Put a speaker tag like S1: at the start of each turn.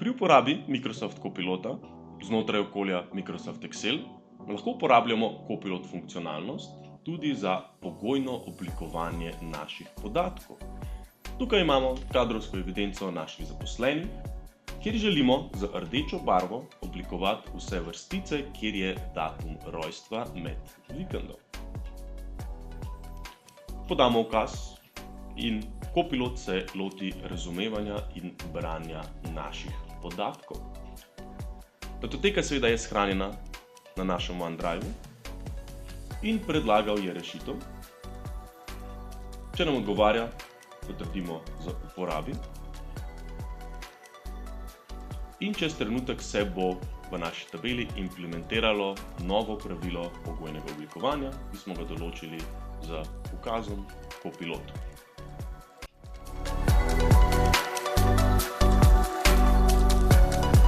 S1: Pri uporabi Microsoft Copilota znotraj okolja Microsoft Excel lahko uporabljamo Copilot funkcionalnost tudi za pogojno oblikovanje naših podatkov. Tukaj imamo kadrovsko evidenco naših zaposlenih, kjer želimo z rdečo barvo oblikovati vse vrstice, kjer je datum rojstva med vikendom. Podamo ukaz in Copilot se loti razumevanja in branja naših podatkov. Datoteka seveda je shranjena na našem OneDrive in predlagal je rešitev. Če nam odgovarja, potrdimo za uporabi. In čez trenutek se bo v naši tabeli implementiralo novo pravilo pogojnega oblikovanja, ki smo ga določili z ukazom Copilot.